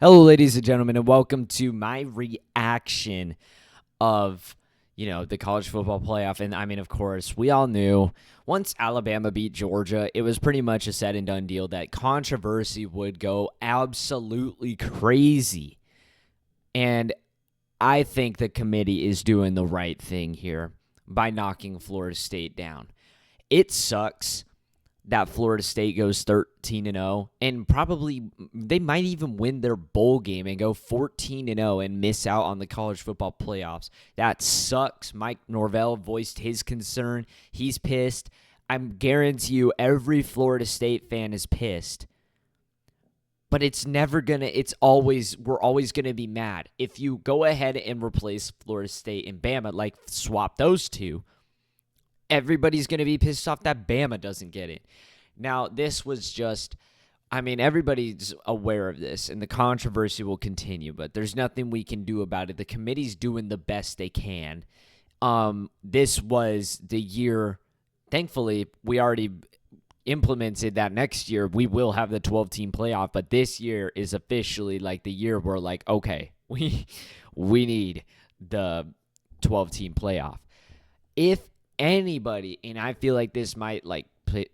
Hello, ladies and gentlemen, and welcome to my reaction of, the college football playoff. And I mean, of course, we all knew once Alabama beat Georgia, it was pretty much a said and done deal that controversy would go absolutely crazy. And I think the committee is doing the right thing here by knocking Florida State down. It sucks that Florida State goes 13-0 and probably they might even win their bowl game and go 14-0 and miss out on the college football playoffs. That sucks. Mike Norvell voiced his concern. He's pissed. I guarantee you every Florida State fan is pissed. But we're always going to be mad. If you go ahead and replace Florida State and Bama, like swap those two, everybody's going to be pissed off that Bama doesn't get it. Now, this was just, everybody's aware of this, and the controversy will continue, but there's nothing we can do about it. The committee's doing the best they can. This was the year, thankfully, we already implemented that next year we will have the 12-team playoff, but this year is officially like the year we're like, okay, we need the 12-team playoff. If anybody, and I feel like this might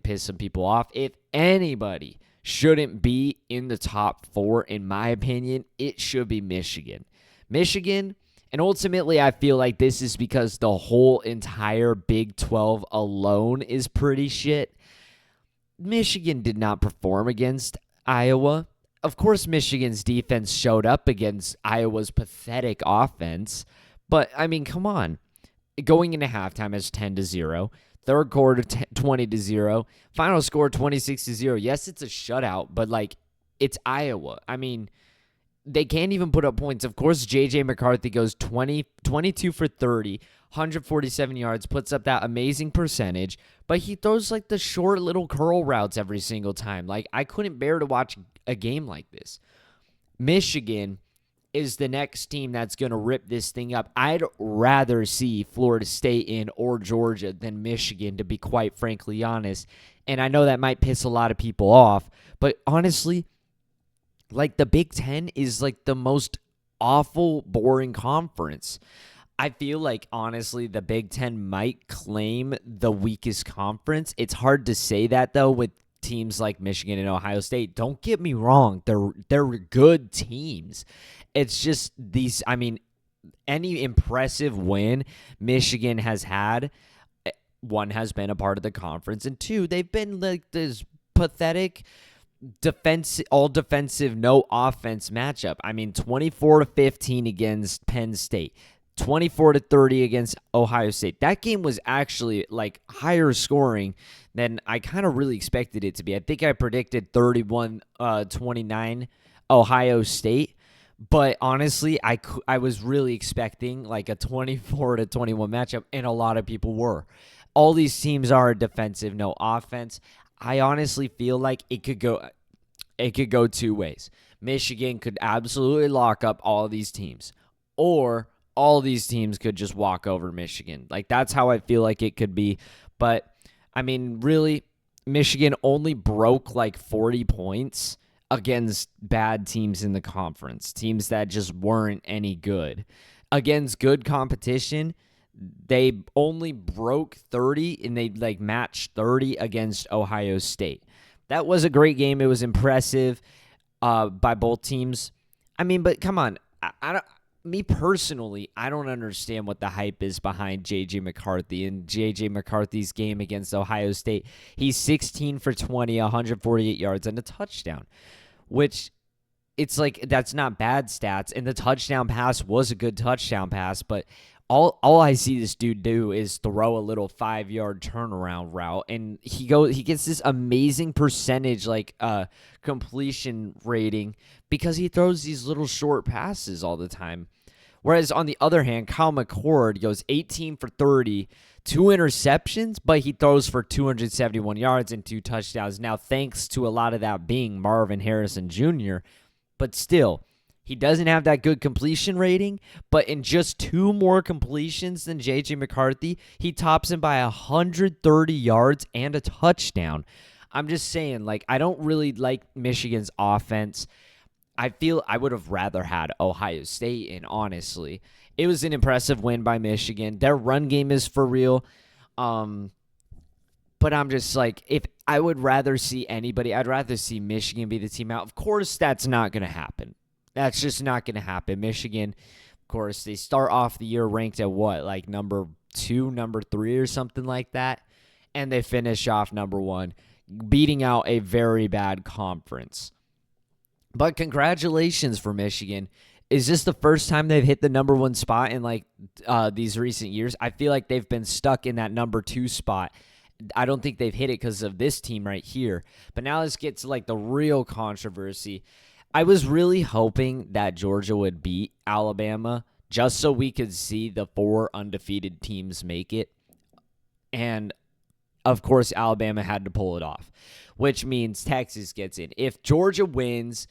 piss some people off, if anybody shouldn't be in the top four, in my opinion, it should be Michigan. And ultimately I feel like this is because the whole entire Big 12 alone is pretty shit. Michigan did not perform against Iowa. Of course, Michigan's defense showed up against Iowa's pathetic offense, but come on. Going into halftime as 10-0, third quarter 20-0, final score 26-0. Yes, it's a shutout, but it's Iowa. They can't even put up points. Of course, J.J. McCarthy goes 22 for 30, 147 yards, puts up that amazing percentage, but he throws the short little curl routes every single time. I couldn't bear to watch a game like this. Michigan is the next team that's going to rip this thing up. I'd rather see Florida State in or Georgia than Michigan, to be quite frankly honest. And I know that might piss a lot of people off, but honestly, the Big Ten is the most awful, boring conference. I feel honestly, the Big Ten might claim the weakest conference. It's hard to say that, though, with teams like Michigan and Ohio State. Don't get me wrong. They're good teams. It's just any impressive win Michigan has had, one, has been a part of the conference, and two, they've been this pathetic all defensive, no offense matchup. 24-15 against Penn State. 24-30 against Ohio State. That game was actually higher scoring than I kind of really expected it to be. I think I predicted 31-29 Ohio State, but honestly, I was really expecting a 24-21 matchup, and a lot of people were. All these teams are defensive, no offense. I honestly feel like it could go two ways. Michigan could absolutely lock up all of these teams, or all these teams could just walk over Michigan. That's how I feel like it could be. But, really, Michigan only broke 40 points against bad teams in the conference, teams that just weren't any good. Against good competition, they only broke 30, and they matched 30 against Ohio State. That was a great game. It was impressive by both teams. But come on, me personally, I don't understand what the hype is behind J.J. McCarthy and J.J. McCarthy's game against Ohio State. He's 16 for 20, 148 yards, and a touchdown, which it's that's not bad stats. And the touchdown pass was a good touchdown pass, but all I see this dude do is throw a little 5-yard turnaround route, and he gets this amazing percentage completion rating because he throws these little short passes all the time. Whereas on the other hand, Kyle McCord goes 18 for 30, 2 interceptions, but he throws for 271 yards and 2 touchdowns. Now, thanks to a lot of that being Marvin Harrison Jr., but still, he doesn't have that good completion rating, but in just 2 more completions than J.J. McCarthy, he tops him by 130 yards and a touchdown. I'm just saying, I don't really like Michigan's offense. I feel I would have rather had Ohio State in, honestly. It was an impressive win by Michigan. Their run game is for real. But I'm just like, if I would rather see anybody, I'd rather see Michigan be the team out. Of course, that's not going to happen. That's just not going to happen. Michigan, of course, they start off the year ranked at what, like number 2, number 3 or something like that. And they finish off number 1, beating out a very bad conference. But congratulations for Michigan. Is this the first time they've hit the number 1 spot in like these recent years? I feel like they've been stuck in that number 2 spot. I don't think they've hit it because of this team right here. But now let's get to like the real controversy. I was really hoping that Georgia would beat Alabama just so we could see the 4 undefeated teams make it. And of course, Alabama had to pull it off, which means Texas gets in. If Georgia wins,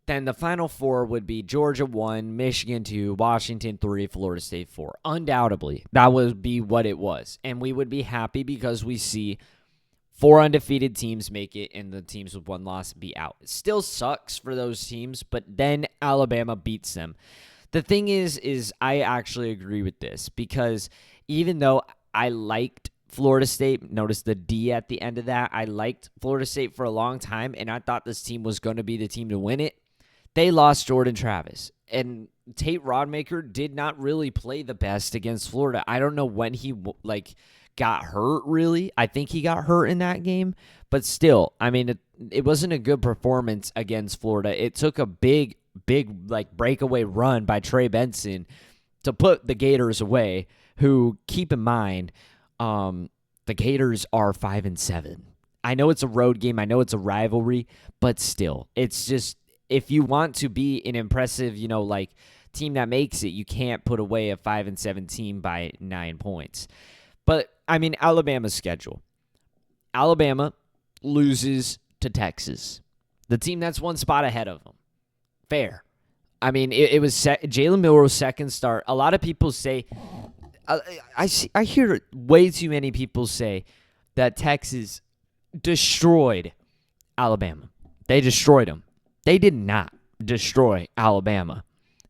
then the Final 4 would be Georgia 1, Michigan 2, Washington 3, Florida State 4. Undoubtedly, that would be what it was. And we would be happy because we see 4 undefeated teams make it and the teams with 1 loss be out. It still sucks for those teams, but then Alabama beats them. The thing is I actually agree with this because even though I liked Florida State, notice the D at the end of that, I liked Florida State for a long time, and I thought this team was going to be the team to win it. They lost Jordan Travis, and Tate Rodmaker did not really play the best against Florida. I don't know when he got hurt, really. I think he got hurt in that game, but still, I mean, it wasn't a good performance against Florida. It took a big breakaway run by Trey Benson to put the Gators away, who, keep in mind, the Gators are 5-7. I know it's a road game. I know it's a rivalry, but still, it's just, if you want to be an impressive, team that makes it, you can't put away a 5-7 team by 9 points. But, I mean, Alabama's schedule. Alabama loses to Texas, the team that's 1 spot ahead of them. Fair. I mean, it was Jalen Milroe's second start. A lot of people say, I hear way too many people say that Texas destroyed Alabama. They destroyed them. They did not destroy Alabama.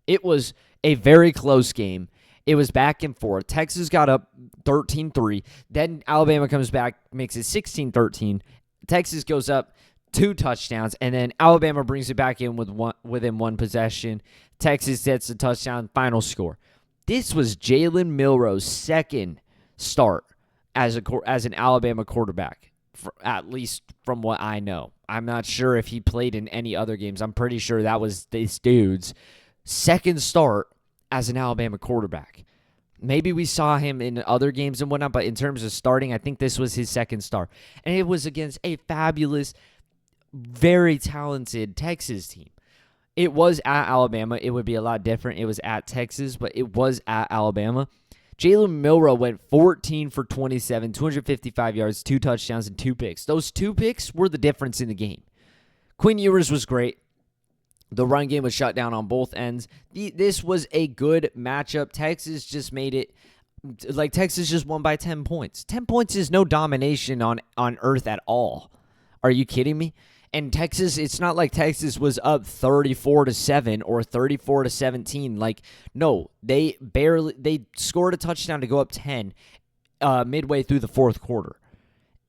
It was a very close game. It was back and forth. Texas got up 13-3. Then Alabama comes back, makes it 16-13. Texas goes up 2 touchdowns, and then Alabama brings it back in within 1 possession. Texas gets the touchdown, final score. This was Jalen Milroe's second start as an Alabama quarterback, at least from what I know. I'm not sure if he played in any other games. I'm pretty sure that was this dude's second start as an Alabama quarterback. Maybe we saw him in other games and whatnot, but in terms of starting, I think this was his second start. And it was against a fabulous, very talented Texas team. It was at Alabama. It would be a lot different. It was at Texas, but it was at Alabama. Jalen Milroe went 14 for 27, 255 yards, 2 touchdowns, and 2 picks. Those 2 picks were the difference in the game. Quinn Ewers was great. The run game was shut down on both ends. This was a good matchup. Texas just made it, Texas just won by 10 points. 10 points is no domination on earth at all. Are you kidding me? And Texas, it's not like Texas was up 34-7 or 34-17. No, they scored a touchdown to go up 10 midway through the 4th quarter.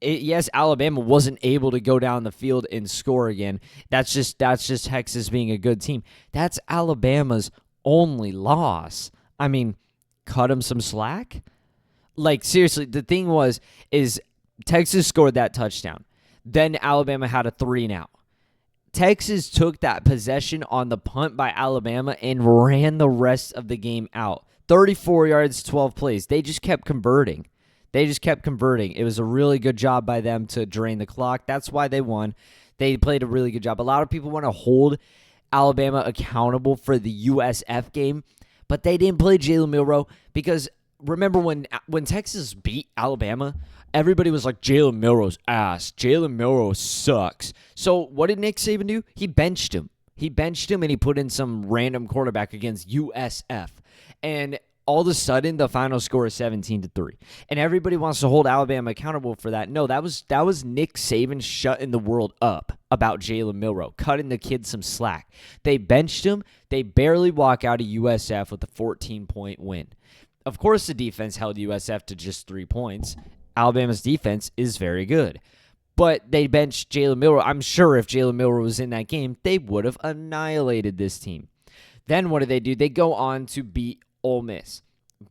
Yes, Alabama wasn't able to go down the field and score again. That's just Texas being a good team. That's Alabama's only loss. I mean, cut them some slack. Seriously, the thing is Texas scored that touchdown. Then Alabama had a 3-and-out. Texas took that possession on the punt by Alabama and ran the rest of the game out. 34 yards, 12 plays. They just kept converting. It was a really good job by them to drain the clock. That's why they won. They played a really good job. A lot of people want to hold Alabama accountable for the USF game, but they didn't play Jalen Milroe because remember when Texas beat Alabama, everybody was like, Jalen Milroe's ass. Jalen Milroe sucks. So what did Nick Saban do? He benched him. And he put in some random quarterback against USF. And all of a sudden the final score is 17-3. And everybody wants to hold Alabama accountable for that. No, that was Nick Saban shutting the world up about Jalen Milroe, cutting the kid some slack. They benched him. They barely walk out of USF with a 14-point win. Of course, the defense held USF to just 3 points. Alabama's defense is very good. But they benched Jalen Milroe. I'm sure if Jalen Milroe was in that game, they would have annihilated this team. Then what do? They go on to beat Ole Miss.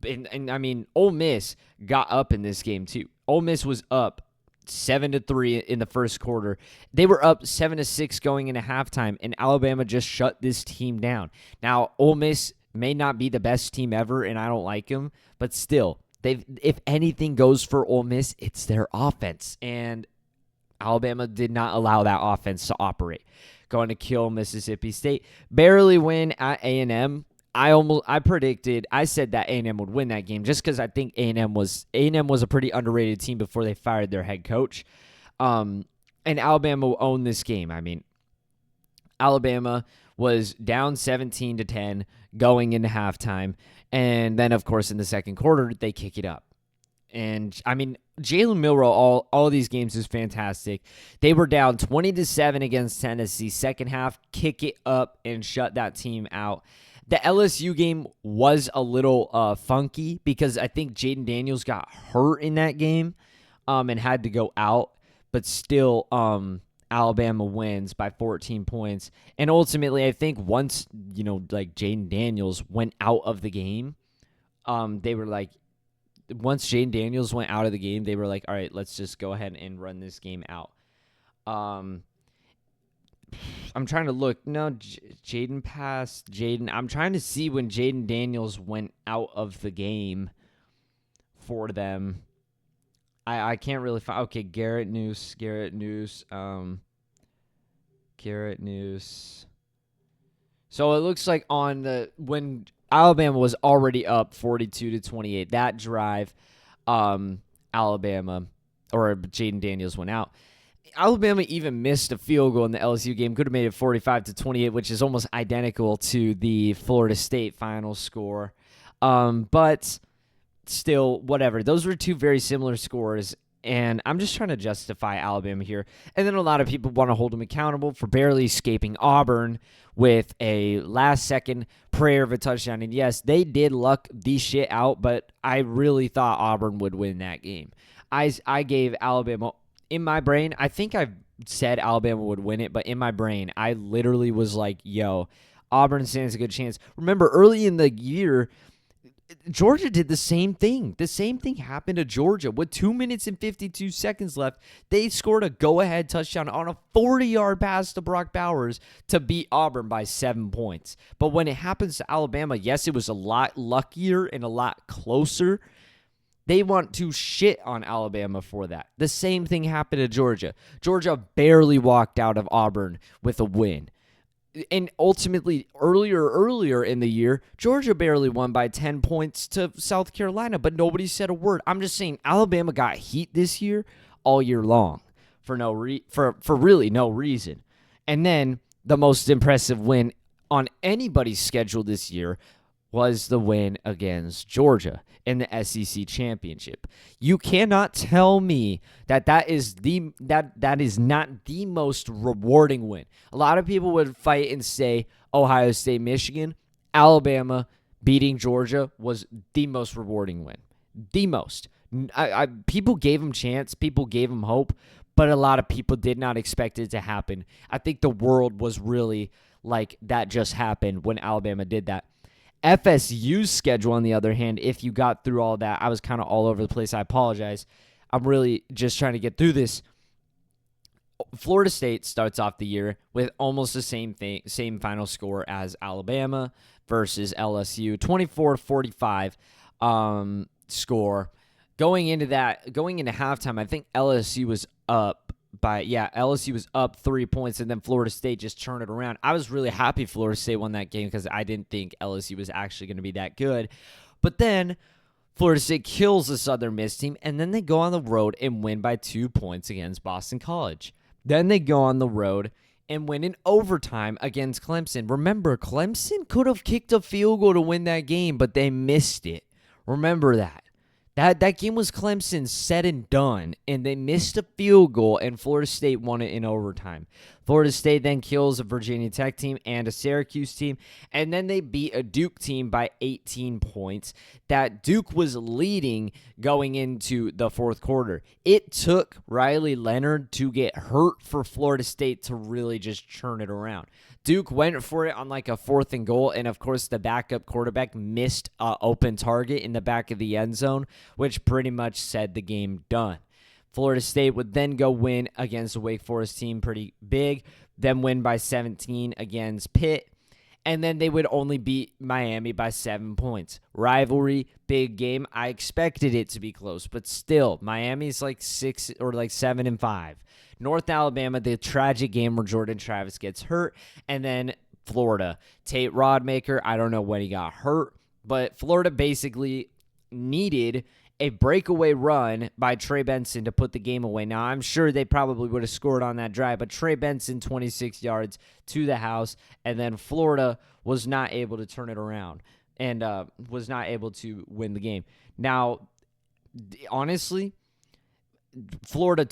And I mean, Ole Miss got up in this game too. Ole Miss was up 7-3 in the first quarter. They were up 7-6 going into halftime, and Alabama just shut this team down. Now, Ole Miss may not be the best team ever, and I don't like them, but still, if anything goes for Ole Miss, it's their offense. And Alabama did not allow that offense to operate. Going to kill Mississippi State. Barely win at A&M. I said that A&M would win that game just because I think A&M was a pretty underrated team before they fired their head coach. And Alabama owned this game. I mean, Alabama was down 17-10 going into halftime. And then, of course, in the second quarter, they kick it up. And, I mean, Jalen Milroe, all of these games is fantastic. They were down 20-7 against Tennessee. Second half, kick it up and shut that team out. The LSU game was a little funky because I think Jaden Daniels got hurt in that game and had to go out. But still, Alabama wins by 14 points. And ultimately, I think once, Jaden Daniels went out of the game, they were like, once Jaden Daniels went out of the game, they were like, all right, let's just go ahead and run this game out. I'm trying to look. No, Jaden passed. I'm trying to see when Jaden Daniels went out of the game for them. I can't really find. Okay, Garrett Noose. So it looks like when Alabama was already up 42-28, that drive, Alabama or Jaden Daniels went out. Alabama even missed a field goal in the LSU game. Could have made it 45-28, which is almost identical to the Florida State final score. But still, whatever. Those were two very similar scores, and I'm just trying to justify Alabama here. And then a lot of people want to hold them accountable for barely escaping Auburn with a last-second prayer of a touchdown. And yes, they did luck the shit out, but I really thought Auburn would win that game. I gave Alabama, in my brain, I think I've said Alabama would win it, but in my brain, I literally was like, yo, Auburn stands a good chance. Remember, early in the year, Georgia did the same thing. The same thing happened to Georgia. With 2 minutes and 52 seconds left, they scored a go-ahead touchdown on a 40-yard pass to Brock Bowers to beat Auburn by 7 points. But when it happens to Alabama, yes, it was a lot luckier and a lot closer. They want to shit on Alabama for that. The same thing happened to Georgia. Georgia barely walked out of Auburn with a win. And ultimately, earlier in the year, Georgia barely won by 10 points to South Carolina, but nobody said a word. I'm just saying Alabama got heat this year all year long for really no reason. And then the most impressive win on anybody's schedule this year was the win against Georgia in the SEC championship. You cannot tell me that is not the most rewarding win. A lot of people would fight and say Ohio State, Michigan, Alabama beating Georgia was the most rewarding win. The most. People gave them chance, people gave them hope, but a lot of people did not expect it to happen. I think the world was really like that just happened when Alabama did that. FSU's schedule, on the other hand, if you got through all that, I was kind of all over the place. I apologize. I'm really just trying to get through this. Florida State starts off the year with almost the same final score as Alabama versus LSU, 24-45 score. Going into halftime, I think LSU was up. LSU was up 3 points, and then Florida State just turned it around. I was really happy Florida State won that game because I didn't think LSU was actually going to be that good. But then Florida State kills the Southern Miss team, and then they go on the road and win by 2 points against Boston College. Then they go on the road and win in overtime against Clemson. Remember, Clemson could have kicked a field goal to win that game, but they missed it. Remember that. That game was Clemson said and done, and they missed a field goal, and Florida State won it in overtime. Florida State then kills a Virginia Tech team and a Syracuse team, and then they beat a Duke team by 18 points. That Duke was leading going into the fourth quarter. It took Riley Leonard to get hurt for Florida State to really just churn it around. Duke went for it on like a 4th and goal, and of course the backup quarterback missed an open target in the back of the end zone, which pretty much said the game done. Florida State would then go win against the Wake Forest team pretty big, then win by 17 against Pitt, and then they would only beat Miami by 7 points. Rivalry, big game. I expected it to be close, but still, Miami's like 6 or like 7-5. North Alabama, the tragic game where Jordan Travis gets hurt, and then Florida. Tate Rodmaker, I don't know when he got hurt, but Florida basically needed a breakaway run by Trey Benson to put the game away. Now, I'm sure they probably would have scored on that drive, but Trey Benson, 26 yards to the house, and then Florida was not able to turn it around and was not able to win the game. Now, honestly, Florida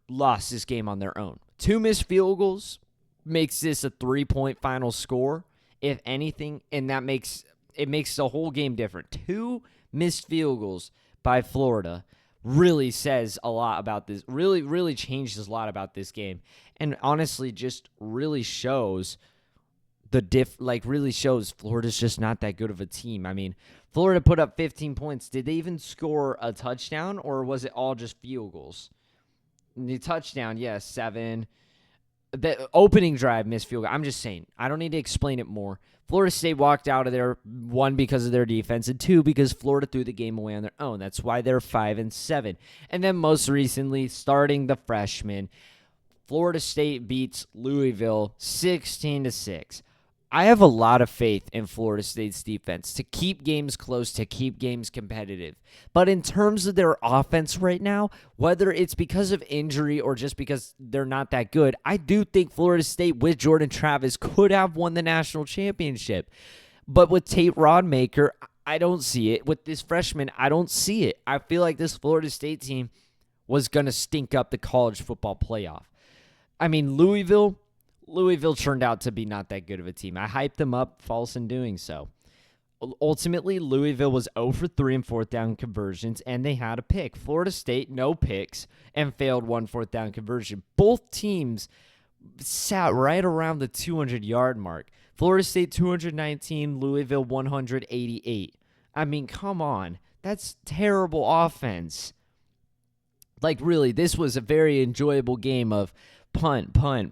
lost this game on their own. 2 missed field goals makes this a 3-point final score, if anything, and that makes the whole game different. 2 missed field goals by Florida really says a lot about this. Really changes a lot about this game, and honestly, just really shows really shows Florida's just not that good of a team. I mean, Florida put up 15 points. Did they even score a touchdown, or was it all just field goals? The touchdown, yes, 7. The opening drive, missed field goal. I'm just saying. I don't need to explain it more. Florida State walked out of there, 1, because of their defense, and 2, because Florida threw the game away on their own. That's why they're 5-7. And then most recently, starting the freshman, Florida State beats Louisville 16-6. I have a lot of faith in Florida State's defense to keep games close, to keep games competitive. But in terms of their offense right now, whether it's because of injury or just because they're not that good, I do think Florida State with Jordan Travis could have won the national championship. But with Tate Rodmaker, I don't see it. With this freshman, I don't see it. I feel like this Florida State team was going to stink up the college football playoff. I mean, Louisville turned out to be not that good of a team. I hyped them up, false in doing so. Ultimately, Louisville was 0 for 3 in 4th down conversions, and they had a pick. Florida State, no picks, and failed 1 4th down conversion. Both teams sat right around the 200-yard mark. Florida State 219, Louisville 188. I mean, come on. That's terrible offense. Like, really, this was a very enjoyable game of punt, downs,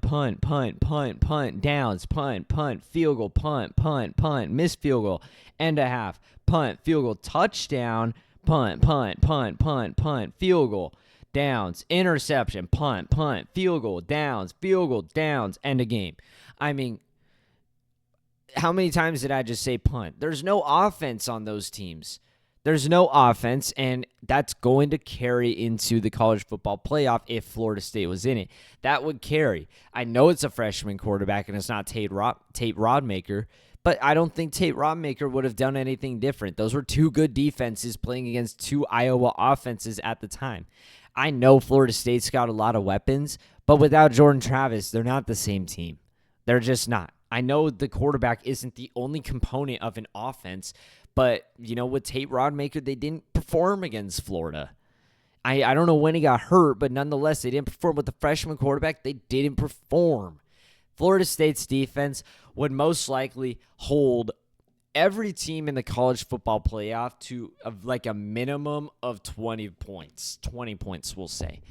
punt, field goal, punt, missed field goal, end of half, punt, field goal, touchdown, punt, field goal, downs, interception, punt, field goal, downs, end of game. I mean, how many times did I just say punt? There's no offense on those teams. There's no offense, and that's going to carry into the college football playoff if Florida State was in it. That would carry. I know it's a freshman quarterback, and it's not Tate Rodmaker, but I don't think Tate Rodmaker would have done anything different. Those were 2 good defenses playing against 2 Iowa offenses at the time. I know Florida State's got a lot of weapons, but without Jordan Travis, they're not the same team. They're just not. I know the quarterback isn't the only component of an offense, but, with Tate Rodmaker, they didn't perform against Florida. I don't know when he got hurt, but nonetheless, they didn't perform with the freshman quarterback. They didn't perform. Florida State's defense would most likely hold every team in the college football playoff to like a minimum of 20 points. 20 points, we'll say.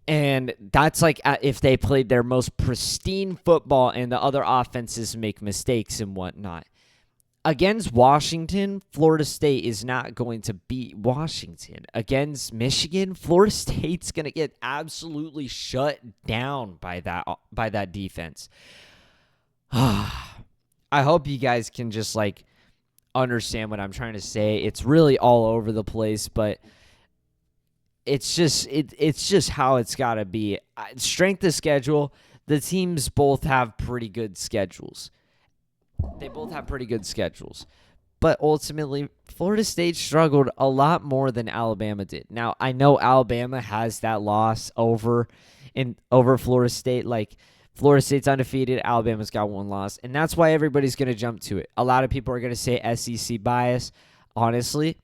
And that's like if they played their most pristine football and the other offenses make mistakes and whatnot. Against Washington, Florida State is not going to beat Washington. Against Michigan, Florida State's going to get absolutely shut down by that defense. I hope you guys can just understand what I'm trying to say. It's really all over the place, but it's just how it's got to be. Strength of schedule. the teams both have pretty good schedules. They both have pretty good schedules. But ultimately, Florida State struggled a lot more than Alabama did. Now, I know Alabama has that loss over Florida State. Like, Florida State's undefeated. Alabama's got one loss. And that's why everybody's going to jump to it. A lot of people are going to say SEC bias. Honestly,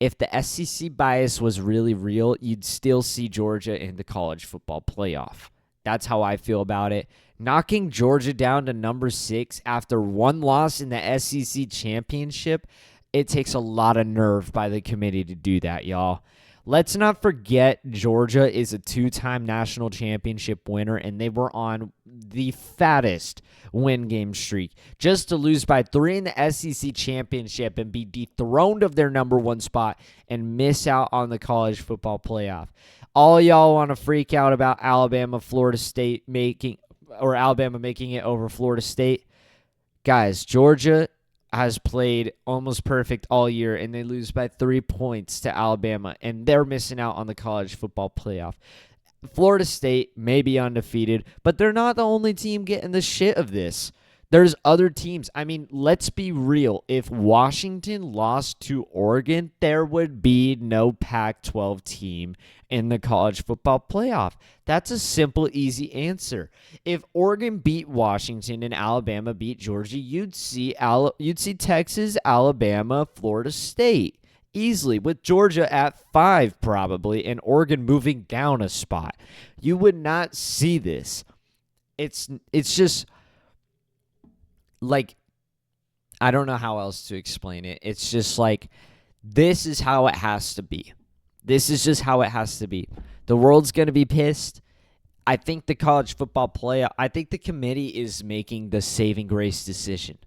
if the SEC bias was really real, you'd still see Georgia in the college football playoff. That's how I feel about it. Knocking Georgia down to number 6 after one loss in the SEC championship, it takes a lot of nerve by the committee to do that, y'all. Let's not forget Georgia is a 2-time national championship winner, and they were on the fattest win game streak. Just to lose by 3 in the SEC championship and be dethroned of their number 1 spot and miss out on the college football playoff. All y'all want to freak out about Alabama making it over Florida State. Guys, Georgia has played almost perfect all year, and they lose by 3 points to Alabama, and they're missing out on the college football playoff. Florida State may be undefeated, but they're not the only team getting the shit of this. There's other teams. I mean, let's be real. If Washington lost to Oregon, there would be no Pac-12 team in the college football playoff. That's a simple, easy answer. If Oregon beat Washington and Alabama beat Georgia, you'd see Texas, Alabama, Florida State easily, with Georgia at 5 probably and Oregon moving down a spot. You would not see this. It's just like, I don't know how else to explain it. It's just like, this is how it has to be. This is just how it has to be. The world's going to be pissed. I think the college football playoff, I think the committee is making the saving grace decision.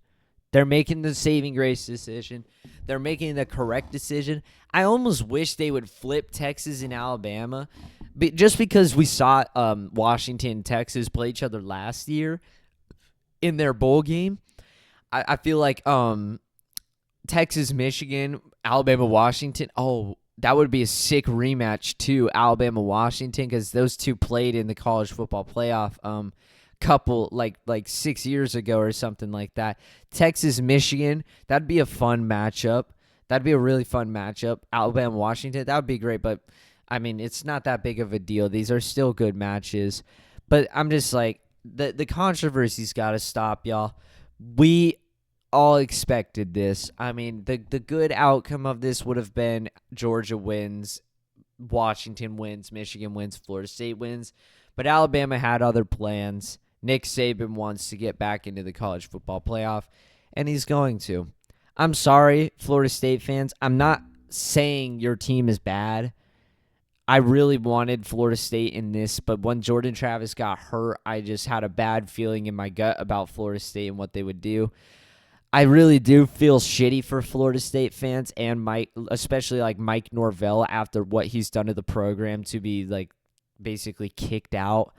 They're making the saving grace decision. They're making the correct decision. I almost wish they would flip Texas and Alabama, but just because we saw Washington and Texas play each other last year in their bowl game. I feel like Texas, Michigan, Alabama, Washington. Oh, that would be a sick rematch too, Alabama, Washington, because those two played in the college football playoff couple like 6 years ago or something like that. Texas, Michigan, that'd be a fun matchup. That'd be a really fun matchup. Alabama, Washington, that would be great, but I mean, it's not that big of a deal. These are still good matches. But I'm just like, the controversy's got to stop, y'all. We all expected this. I mean, the good outcome of this would have been Georgia wins, Washington wins, Michigan wins, Florida State wins. But Alabama had other plans. Nick Saban wants to get back into the college football playoff, and he's going to. I'm sorry, Florida State fans. I'm not saying your team is bad. I really wanted Florida State in this, but when Jordan Travis got hurt, I just had a bad feeling in my gut about Florida State and what they would do. I really do feel shitty for Florida State fans and Mike, especially like Mike Norvell after what he's done to the program to be like basically kicked out.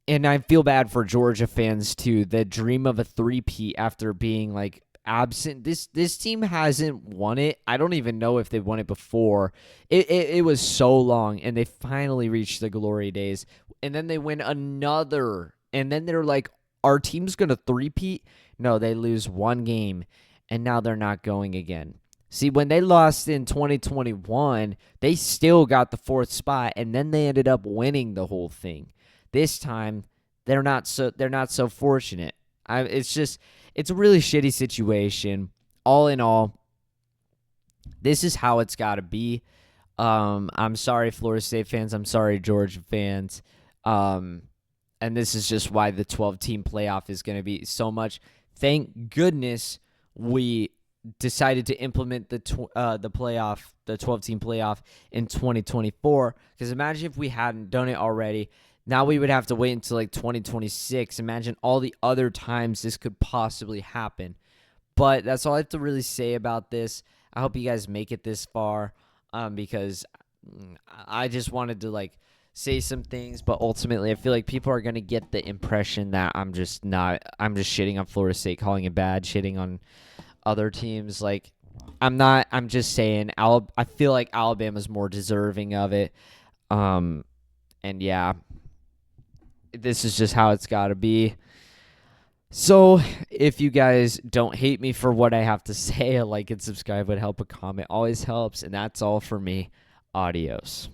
And I feel bad for Georgia fans too. The dream of a three-peat after being like absent. This team hasn't won it. I don't even know if they've won it before. It was so long, and they finally reached the glory days. And then they win another. And then they're like, our team's going to three-peat? No, they lose one game, and now they're not going again. See, when they lost in 2021, they still got the 4th spot, and then they ended up winning the whole thing. This time, they're not so fortunate. It's a really shitty situation. All in all, this is how it's got to be. I'm sorry, Florida State fans. I'm sorry, Georgia fans. And this is just why the 12-team playoff is going to be so much. Thank goodness we decided to implement the 12-team playoff in 2024. Because imagine if we hadn't done it already. Now we would have to wait until like 2026. Imagine all the other times this could possibly happen. But that's all I have to really say about this. I hope you guys make it this far because I just wanted to like say some things. But ultimately, I feel like people are going to get the impression that I'm just shitting on Florida State, calling it bad, shitting on other teams. Like, I'm not. I'm just saying I feel like Alabama's more deserving of it. And yeah. this is just how it's got to be. So if you guys don't hate me for what I have to say, a like and subscribe would help. A comment always helps. And that's all for me. Adios.